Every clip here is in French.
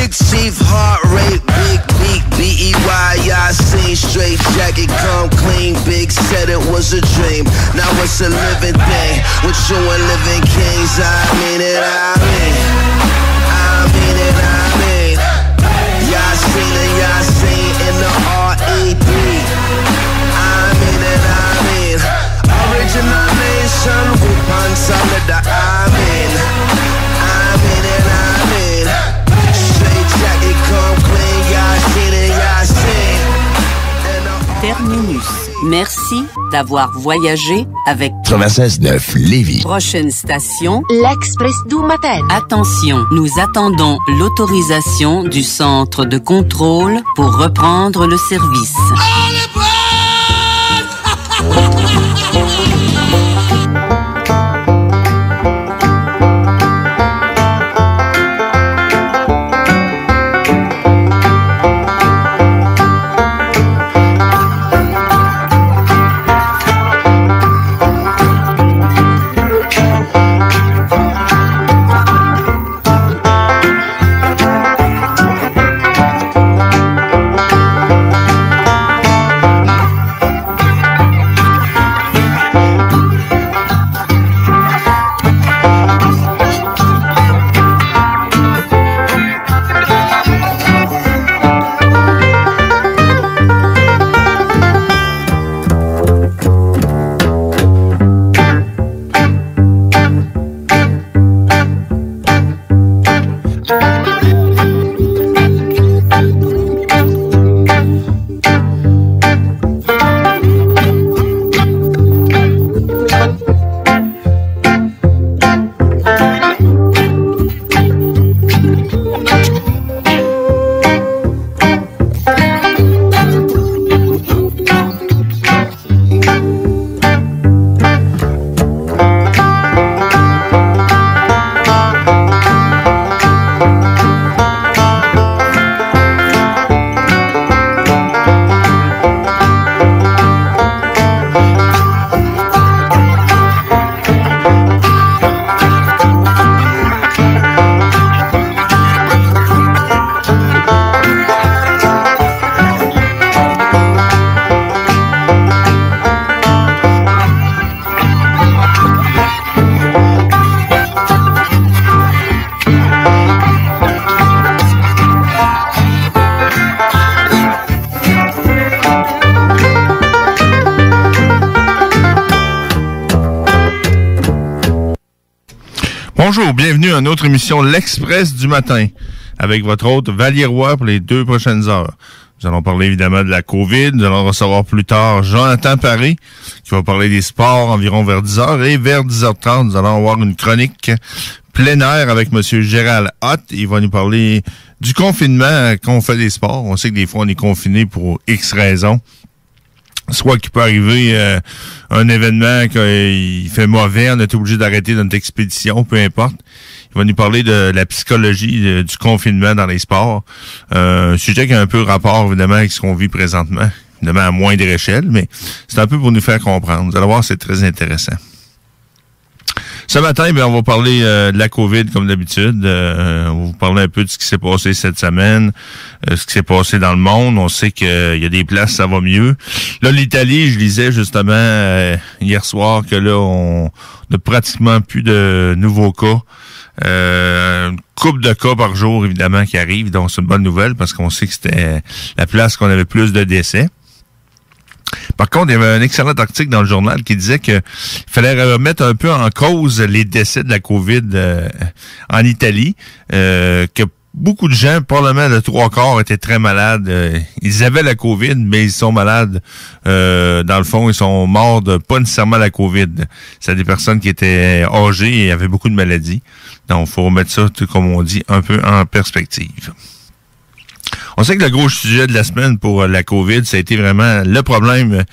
Big chief, heart rate, big beat, B-E-Y, I seen straight jacket, come clean, big said it was a dream, now it's a living thing, with you and living kings, I mean it, I mean it, Yasin in the R-E-3, I mean, original nation, Wupan solid, I mean it, straight jacket, come clean, Yasin. Terminus. Merci d'avoir voyagé avec 96.9 Lévis. Prochaine station, l'Express du matin. Attention, nous attendons l'autorisation du centre de contrôle pour reprendre le service. Bonjour, bienvenue à une autre émission L'Express du matin avec votre hôte Valier Roy pour les 2 prochaines heures. Nous allons parler évidemment de la COVID. Nous allons recevoir plus tard Jonathan Paré qui va parler des sports environ vers 10h. Et vers 10h30, nous allons avoir une chronique plein air avec M. Gérald Hott. Il va nous parler du confinement quand on fait des sports. On sait que des fois, on est confiné pour X raisons. Soit qu'il peut arriver un événement qu'il fait mauvais, on est obligé d'arrêter notre expédition, peu importe. Il va nous parler de la psychologie du confinement dans les sports. Un sujet qui a un peu rapport, évidemment, avec ce qu'on vit présentement. Évidemment, à moindre échelle, mais c'est un peu pour nous faire comprendre. Vous allez voir, c'est très intéressant. Ce matin, on va parler de la COVID comme d'habitude. On va vous parler un peu de ce qui s'est passé cette semaine, ce qui s'est passé dans le monde. On sait qu'il y a des places, ça va mieux. Là, l'Italie, je lisais justement hier soir que là, on n'a pratiquement plus de nouveaux cas. Une couple de cas par jour, évidemment, qui arrivent. Donc, c'est une bonne nouvelle parce qu'on sait que c'était la place qu'on avait plus de décès. Par contre, il y avait un excellent article dans le journal qui disait qu'il fallait remettre un peu en cause les décès de la COVID en Italie, que beaucoup de gens, probablement de 3/4, étaient très malades. Ils avaient la COVID, mais ils sont malades. Dans le fond, ils sont morts de pas nécessairement la COVID. C'est des personnes qui étaient âgées et avaient beaucoup de maladies. Donc, il faut remettre ça, comme on dit, un peu en perspective. On sait que le gros sujet de la semaine pour la COVID, ça a été vraiment le problème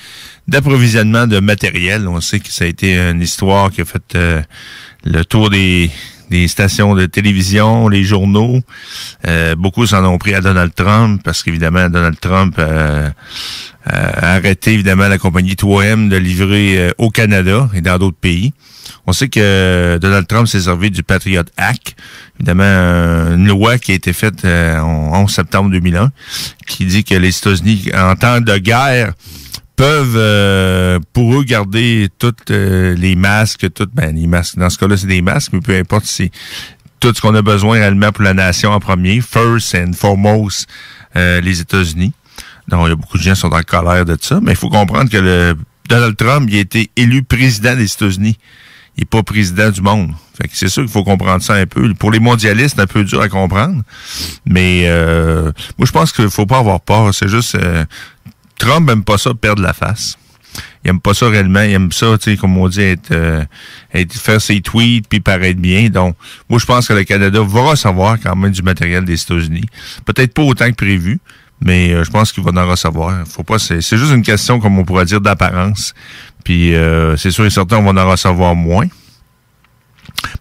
d'approvisionnement de matériel. On sait que ça a été une histoire qui a fait le tour des stations de télévision, les journaux. Beaucoup s'en ont pris à Donald Trump parce qu'évidemment, Donald Trump a arrêté évidemment la compagnie 3M de livrer au Canada et dans d'autres pays. On sait que Donald Trump s'est servi du Patriot Act, évidemment une loi qui a été faite en 11 septembre 2001, qui dit que les États-Unis, en temps de guerre, peuvent, pour eux, garder toutes les masques, les masques, dans ce cas-là, c'est des masques, mais peu importe, c'est tout ce qu'on a besoin réellement pour la nation en premier, first and foremost, les États-Unis. Donc, il y a beaucoup de gens qui sont en colère de ça, mais il faut comprendre que Donald Trump, il a été élu président des États-Unis. Il n'est pas président du monde. Fait que c'est sûr qu'il faut comprendre ça un peu. Pour les mondialistes, c'est un peu dur à comprendre. Mais moi, je pense qu'il faut pas avoir peur. C'est juste Trump aime pas ça perdre la face. Il aime pas ça réellement. Il aime ça, tu sais, comme on dit, faire ses tweets puis paraître bien. Donc, moi, je pense que le Canada va recevoir quand même du matériel des États-Unis. Peut-être pas autant que prévu. Mais je pense qu'il va en recevoir. Faut pas, c'est juste une question, comme on pourrait dire, d'apparence. Puis c'est sûr et certain, on va en recevoir moins.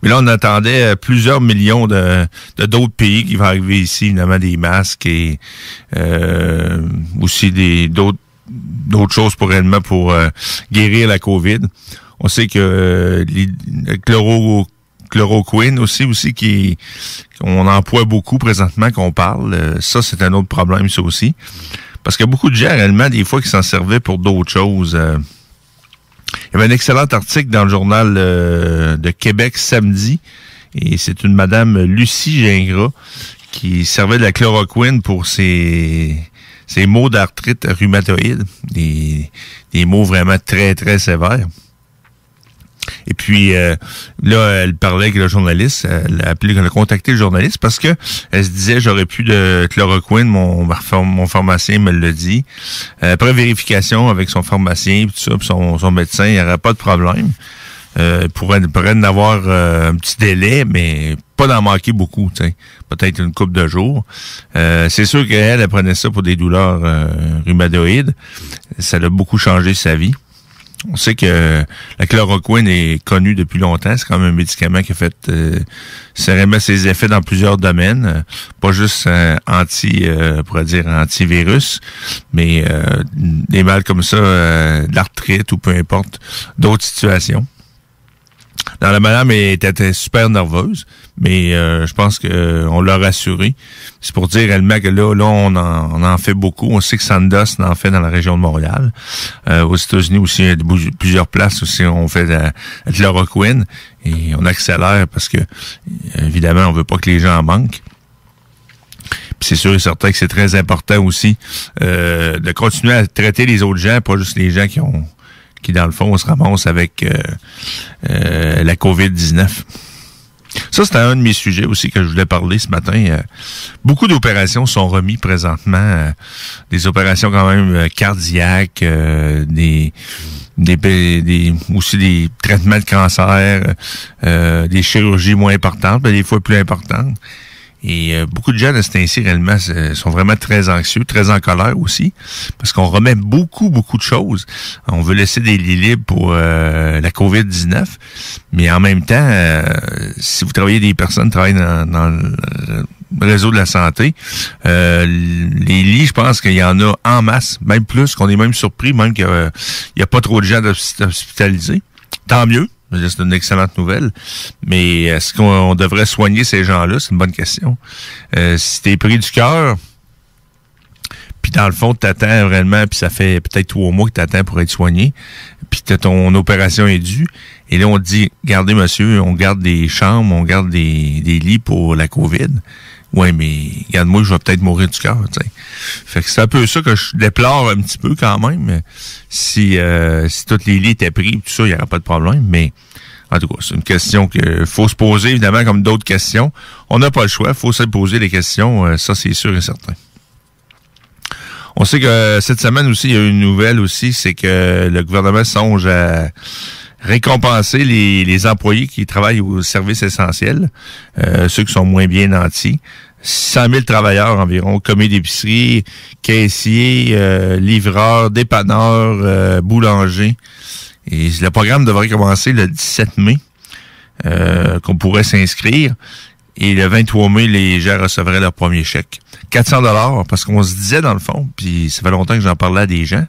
Mais là, on attendait plusieurs millions d'autres pays qui vont arriver ici, évidemment des masques et aussi d'autres choses pour réellement pour guérir la COVID. On sait que le chloroquine aussi qu'on emploie beaucoup présentement, qu'on parle. Ça, c'est un autre problème, ça aussi. Parce qu'il y a beaucoup de gens, réellement, des fois, qui s'en servaient pour d'autres choses. Il y avait un excellent article dans le journal de Québec samedi, et c'est une madame Lucie Gingras qui servait de la chloroquine pour ses maux d'arthrite rhumatoïde, des maux vraiment très, très sévères. Et puis là, elle parlait avec le journaliste, elle a contacté le journaliste parce que elle se disait j'aurais plus de chloroquine, mon pharmacien me l'a dit. Après vérification avec son pharmacien, tout ça, puis son médecin, il n'y aurait pas de problème. Pourrait en avoir un petit délai, mais pas d'en manquer beaucoup, tu sais. Peut-être une couple de jours. C'est sûr qu'elle prenait ça pour des douleurs rhumatoïdes. Ça l'a beaucoup changé sa vie. On sait que la chloroquine est connue depuis longtemps. C'est quand même un médicament qui a fait ses effets dans plusieurs domaines. Pas juste antivirus, mais des mal comme ça, l'arthrite ou peu importe, d'autres situations. Non, la madame était super nerveuse, mais je pense qu'on l'a rassurée. C'est pour dire réellement que là on en fait beaucoup. On sait que Sandoz en fait dans la région de Montréal. Aux États-Unis aussi, il y a plusieurs places aussi on fait de la chloroquine et on accélère parce que évidemment on veut pas que les gens en manquent. Puis c'est sûr et certain que c'est très important aussi de continuer à traiter les autres gens, pas juste les gens qui dans le fond se ramassent avec la COVID-19. Ça, c'était un de mes sujets aussi que je voulais parler ce matin. Beaucoup d'opérations sont remises présentement. Des opérations quand même cardiaques, aussi des traitements de cancer, des chirurgies moins importantes, mais des fois plus importantes. Et beaucoup de gens de ce temps-ci, réellement, sont vraiment très anxieux, très en colère aussi, parce qu'on remet beaucoup de choses. On veut laisser des lits libres pour la COVID-19, mais en même temps, si vous travaillez des personnes qui travaillent dans le réseau de la santé, les lits, je pense qu'il y en a en masse, même plus, qu'on est même surpris, même qu'il y a pas trop de gens hospitalisés. Tant mieux. C'est une excellente nouvelle. Mais est-ce qu'on devrait soigner ces gens-là? C'est une bonne question. Si t'es pris du cœur, puis dans le fond, t'attends vraiment, puis ça fait peut-être 3 mois que t'attends pour être soigné, puis ton opération est due, et là on te dit, regardez monsieur, on garde des chambres, on garde des lits pour la COVID. Ouais, mais regarde-moi, je vais peut-être mourir du cœur, tu sais. Fait que c'est un peu ça que je déplore un petit peu quand même. Si tous les lits étaient pris, tout ça, il n'y aurait pas de problème. Mais en tout cas, c'est une question qu'il faut se poser, évidemment, comme d'autres questions. On n'a pas le choix, il faut se poser les questions, ça c'est sûr et certain. On sait que cette semaine aussi, il y a une nouvelle aussi, c'est que le gouvernement songe à récompenser les employés qui travaillent au service essentiel, ceux qui sont moins bien nantis. 100 000 travailleurs environ, commis d'épicerie, caissiers, livreurs, dépanneurs, boulangers. Et le programme devrait commencer le 17 mai, qu'on pourrait s'inscrire. Et le 23 mai, les gens recevraient leur premier chèque. 400 $, parce qu'on se disait dans le fond, puis ça fait longtemps que j'en parlais à des gens.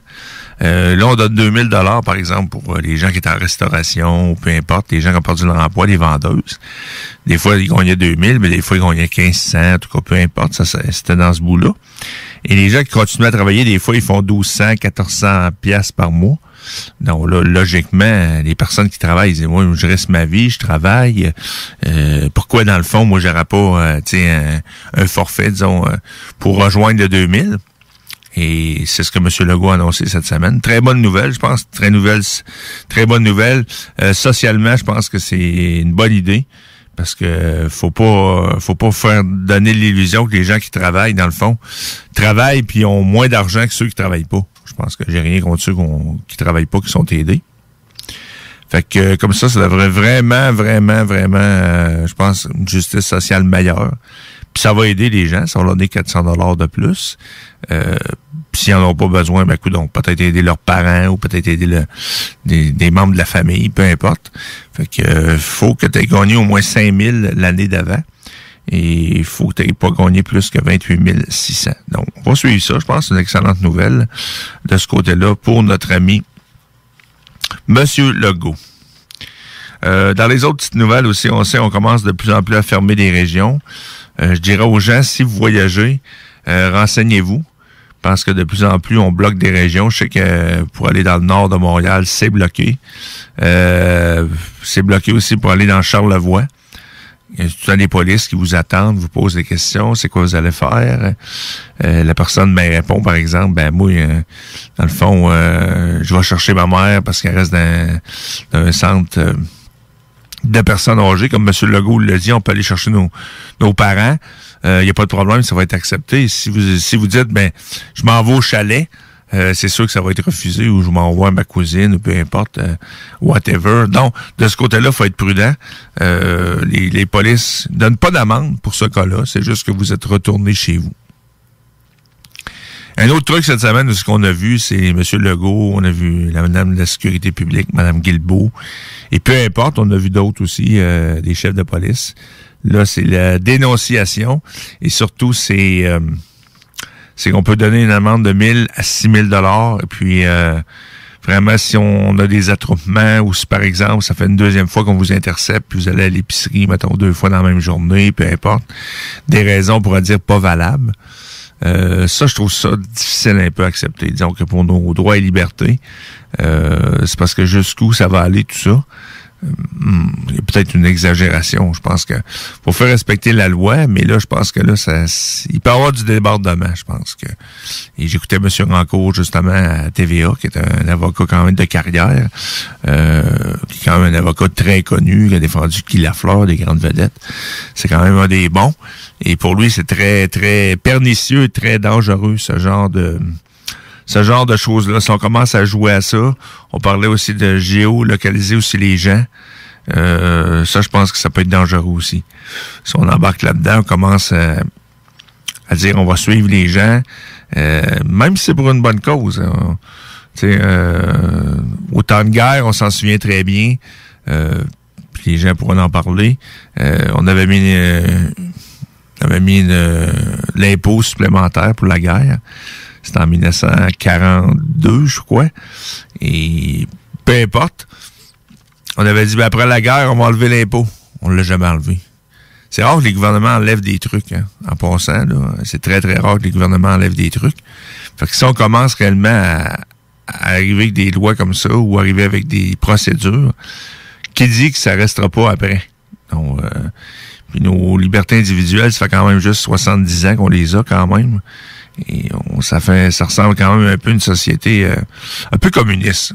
Là, on donne 2000 $, par exemple, pour les gens qui étaient en restauration, ou peu importe, les gens qui ont perdu leur emploi, les vendeuses. Des fois, ils gagnaient 2000, mais des fois, ils gagnaient 1500, en tout cas, peu importe, ça c'était dans ce bout-là. Et les gens qui continuent à travailler, des fois, ils font 1200, 1400 piastres par mois. Donc là, logiquement, les personnes qui travaillent, ils disent, moi, je reste ma vie, je travaille. Pourquoi, dans le fond, moi, j'aurais pas un forfait, disons, pour rejoindre le 2000? Et c'est ce que M. Legault a annoncé cette semaine. Très bonne nouvelle, je pense. Très bonne nouvelle. Socialement, je pense que c'est une bonne idée. Parce que faut pas faire donner l'illusion que les gens qui travaillent, dans le fond, travaillent puis ont moins d'argent que ceux qui travaillent pas. Je pense que j'ai rien contre ceux qui travaillent pas, qui sont aidés. Fait que comme ça devrait vraiment, je pense, une justice sociale meilleure. Puis ça va aider les gens, ça va leur donner 400 $ de plus. Puis s'ils n'en ont pas besoin, ben donc peut-être aider leurs parents ou peut-être aider des membres de la famille, peu importe. Fait que faut que tu aies gagné au moins 5000 l'année d'avant. Et il faut que tu n'aies pas gagné plus que 28 600. Donc, on va suivre ça. Je pense que c'est une excellente nouvelle de ce côté-là pour notre ami Monsieur Legault. Dans les autres petites nouvelles aussi, on commence de plus en plus à fermer des régions. Je dirais aux gens, si vous voyagez, renseignez-vous. Parce que de plus en plus, on bloque des régions. Je sais que pour aller dans le nord de Montréal, c'est bloqué. C'est bloqué aussi pour aller dans Charlevoix. Il y a tout le temps des polices qui vous attendent, vous posent des questions, c'est quoi vous allez faire. La personne me répond, par exemple, moi, dans le fond, je vais chercher ma mère parce qu'elle reste dans un centre de personnes âgées. Comme M. Legault l'a dit, on peut aller chercher nos parents. Il n'y a pas de problème, ça va être accepté. Si vous dites, je m'en vais au chalet, c'est sûr que ça va être refusé, ou je m'envoie à ma cousine, ou peu importe, whatever. Donc, de ce côté-là, il faut être prudent. Les polices donnent pas d'amende pour ce cas-là, c'est juste que vous êtes retourné chez vous. Un autre truc cette semaine, ce qu'on a vu, c'est M. Legault, on a vu la madame de la sécurité publique, Mme Guilbeault, et peu importe, on a vu d'autres aussi, des chefs de police. Là, c'est la dénonciation, et surtout, c'est qu'on peut donner une amende de 1000 à 6000 $. Et puis, vraiment, si on a des attroupements, ou si, par exemple, ça fait une deuxième fois qu'on vous intercepte, puis vous allez à l'épicerie, mettons 2 fois dans la même journée, peu importe, des raisons, pour dire, pas valables. Ça, je trouve ça difficile un peu à accepter. Disons que pour nos droits et libertés, c'est parce que jusqu'où ça va aller, tout ça. Il y a peut-être une exagération. Je pense que faut faire respecter la loi, mais là, je pense que là, il peut y avoir du débordement, je pense que. Et j'écoutais M. Rancourt, justement, à TVA, qui est un avocat quand même de carrière, qui est quand même un avocat très connu, qui a défendu Guy Lafleur, des grandes vedettes. C'est quand même un des bons. Et pour lui, c'est très, très pernicieux et très dangereux, ce genre de choses-là. Si on commence à jouer à ça, on parlait aussi de géolocaliser aussi les gens. Ça, je pense que ça peut être dangereux aussi. Si on embarque là-dedans, on commence à dire on va suivre les gens, même si c'est pour une bonne cause. Au temps de guerre, on s'en souvient très bien. Puis les gens pourront en parler. On avait mis l'impôt supplémentaire pour la guerre. C'était en 1942, je crois. Et peu importe. On avait dit, après la guerre, on va enlever l'impôt. On l'a jamais enlevé. C'est rare que les gouvernements enlèvent des trucs, hein, en passant. Là. C'est très, très rare que les gouvernements enlèvent des trucs. Fait que si on commence réellement à arriver avec des lois comme ça, ou arriver avec des procédures, qui dit que ça restera pas après? Donc, puis nos libertés individuelles, ça fait quand même juste 70 ans qu'on les a quand même. Et ça ressemble quand même un peu à une société un peu communiste.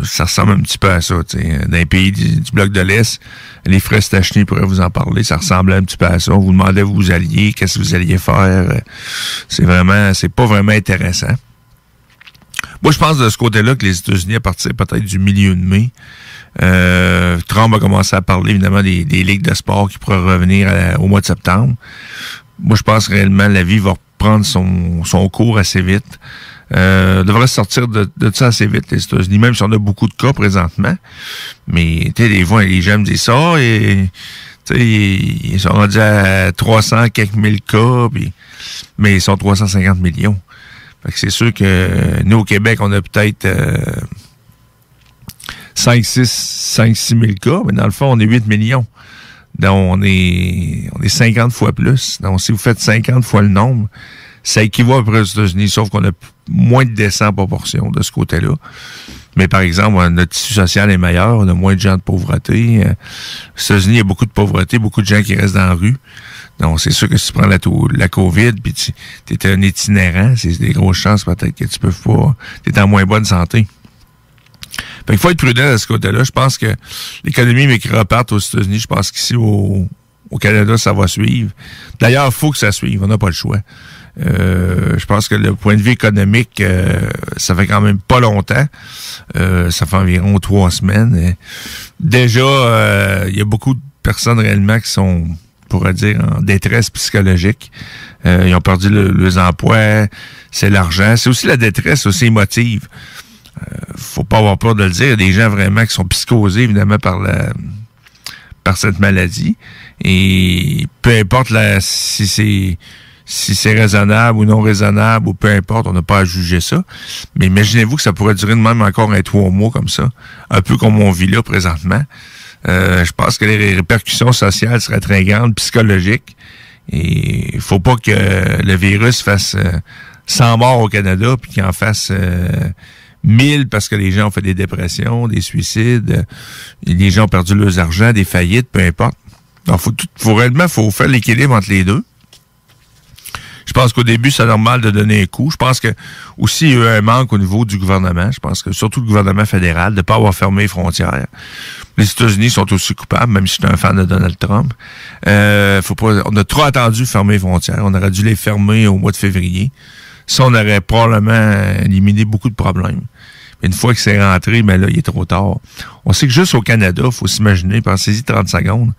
Ça ressemble un petit peu à ça. T'sais. Dans les pays du bloc de l'Est, les frères Stachny pourraient vous en parler. Ça ressemble un petit peu à ça. On vous demandait où vous alliez, qu'est-ce que vous alliez faire. C'est pas vraiment intéressant. Moi, je pense de ce côté-là que les États-Unis, à partir peut-être du milieu de mai, Trump a commencé à parler évidemment des ligues de sport qui pourraient revenir au mois de septembre. Moi, je pense réellement la vie va reprendre son cours assez vite. Devrait sortir de ça assez vite, les États-Unis, même si on a beaucoup de cas présentement. Mais, tu sais, des fois, les gens me disent ça, et Ils sont rendus à 300 quelques mille cas, mais ils sont 350 millions. Fait que c'est sûr que nous, au Québec, on a peut-être 5-6 000 cas, mais dans le fond, on est 8 millions. Donc, on est 50 fois plus. Donc, si vous faites 50 fois le nombre, ça équivaut à peu près aux États-Unis, sauf qu'on a moins de décès en proportion de ce côté-là. Mais par exemple, notre tissu social est meilleur, on a moins de gens de pauvreté. Aux États-Unis, il y a beaucoup de pauvreté, beaucoup de gens qui restent dans la rue. Donc, c'est sûr que si tu prends la COVID, puis tu es un itinérant, c'est des grosses chances peut-être que tu peux pas, tu es en moins bonne santé. Fait qu'il faut être prudent de ce côté-là. Je pense que l'économie, mais qui repartent aux États-Unis, je pense qu'ici, au Canada, ça va suivre. D'ailleurs, il faut que ça suive, on n'a pas le choix. Je pense que le point de vue économique, ça fait quand même pas longtemps. Ça fait environ 3 semaines. Déjà, il y a beaucoup de personnes réellement qui sont, on pourrait dire, en détresse psychologique. Ils ont perdu leurs emplois, c'est l'argent. C'est aussi la détresse aussi émotive. Faut pas avoir peur de le dire. Il y a des gens vraiment qui sont psychosés, évidemment, par cette maladie. Et peu importe si c'est raisonnable ou non raisonnable, ou peu importe, on n'a pas à juger ça. Mais imaginez-vous que ça pourrait durer de même encore 3 mois comme ça, un peu comme on vit là présentement. Je pense que les répercussions sociales seraient très grandes, psychologiques. Et il faut pas que le virus fasse 100 morts au Canada, puis qu'il en fasse 1000 parce que les gens ont fait des dépressions, des suicides, les gens ont perdu leurs argent, des faillites, peu importe. Donc, faut faire l'équilibre entre les deux. Je pense qu'au début, c'est normal de donner un coup. Je pense que aussi, il y a eu un manque au niveau du gouvernement. Je pense que surtout le gouvernement fédéral, de ne pas avoir fermé les frontières. Les États-Unis sont aussi coupables, même si je suis un fan de Donald Trump. On a trop attendu fermer les frontières. On aurait dû les fermer au mois de février. Ça, on aurait probablement éliminé beaucoup de problèmes. Mais une fois que c'est rentré, ben là, il est trop tard. On sait que juste au Canada, il faut s'imaginer, pensez-y 30 secondes,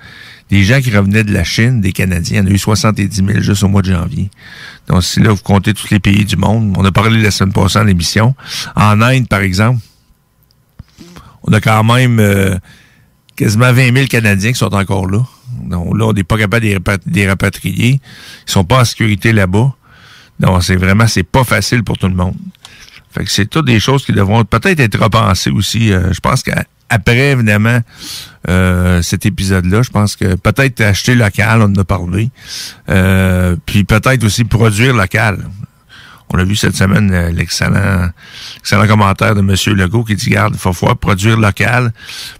des gens qui revenaient de la Chine, des Canadiens, il y en a eu 70 000 juste au mois de janvier. Donc, si là, vous comptez tous les pays du monde, on a parlé la semaine passée en l'émission. En Inde, par exemple, on a quand même quasiment 20 000 Canadiens qui sont encore là. Donc là, on n'est pas capable de les rapatrier. Ils sont pas en sécurité là-bas. Donc, c'est pas facile pour tout le monde. Fait que c'est toutes des choses qui devront peut-être être repensées aussi. Je pense qu'après, évidemment, cet épisode-là, je pense que peut-être acheter local, on en a parlé. Puis peut-être aussi produire local. On a vu cette semaine l'excellent commentaire de M. Legault qui dit, regarde, il faut falloir produire local,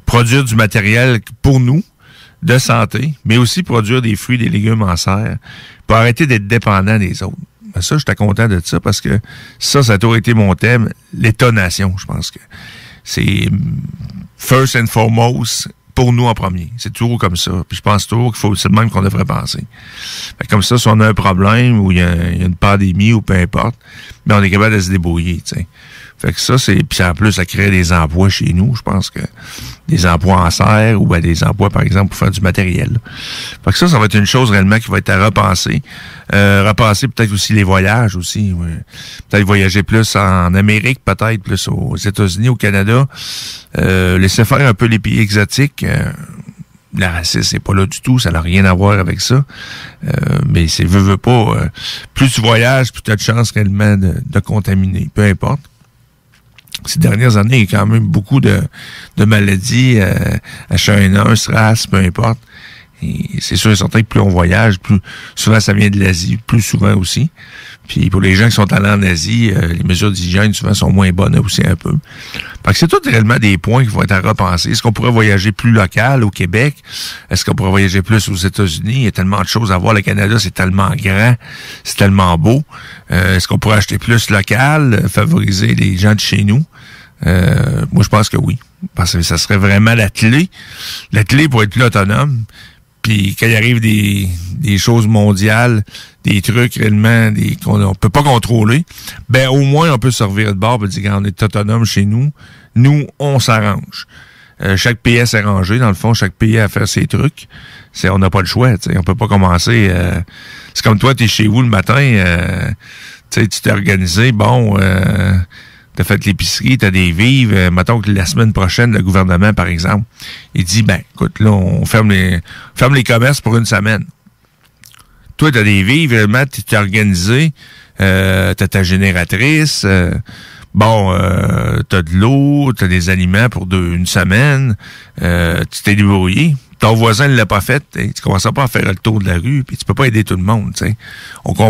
produire du matériel pour nous, de santé, mais aussi produire des fruits, des légumes en serre, pour arrêter d'être dépendant des autres. Ben ça, j'étais content de ça parce que ça a toujours été mon thème, l'État-nation. Je pense que c'est first and foremost pour nous en premier. C'est toujours comme ça. Puis je pense toujours c'est le même qu'on devrait penser. Fait comme ça, si on a un problème ou il y a une pandémie ou peu importe, ben on est capable de se débrouiller, tu sais. Fait que ça, puis en plus, ça crée des emplois chez nous. Je pense que des emplois en serre ou ben des emplois, par exemple, pour faire du matériel. Là. Fait que ça va être une chose réellement qui va être à repenser. Repenser peut-être aussi les voyages aussi. Ouais. Peut-être voyager plus en Amérique, peut-être plus aux États-Unis, au Canada. Laisser faire un peu les pays exotiques. Le racisme, c'est pas là du tout, ça n'a rien à voir avec ça. Mais c'est veut pas. Plus tu voyages, plus tu as de chances réellement de contaminer. Peu importe. Ces dernières années, il y a quand même beaucoup de maladies, H1N1, SRAS, peu importe. Et c'est sûr et certain que plus on voyage, plus souvent ça vient de l'Asie, plus souvent aussi. Puis pour les gens qui sont allés en Asie, les mesures d'hygiène souvent sont moins bonnes aussi un peu. Fait que c'est tout réellement des points qui vont être à repenser. Est-ce qu'on pourrait voyager plus local au Québec? Est-ce qu'on pourrait voyager plus aux États-Unis? Il y a tellement de choses à voir. Le Canada, c'est tellement grand, c'est tellement beau. Est-ce qu'on pourrait acheter plus local, favoriser les gens de chez nous? Moi, je pense que oui. Parce que ça serait vraiment la clé. La clé pour être plus autonome. Puis quand il arrive des choses mondiales, des trucs réellement qu'on peut pas contrôler, ben au moins on peut se revirer de bord et dire quand on est autonome chez nous, on s'arrange. Chaque pays a s'arranger, dans le fond, chaque pays a à faire ses trucs. On n'a pas le choix, t'sais. On peut pas commencer. C'est comme toi, t'es chez vous le matin, tu t'es organisé, bon, t'as fait l'épicerie, t'as des vivres, mettons que la semaine prochaine, le gouvernement, par exemple, il dit, ben, écoute, là, on ferme les commerces pour une semaine. Toi, t'as des vivres, vraiment, t'es organisé, t'as ta génératrice, t'as de l'eau, t'as des aliments pour une semaine, tu t'es débrouillé. Ton voisin ne l'a pas fait, tu commences pas à faire le tour de la rue, puis tu peux pas aider tout le monde, tu sais. On comprend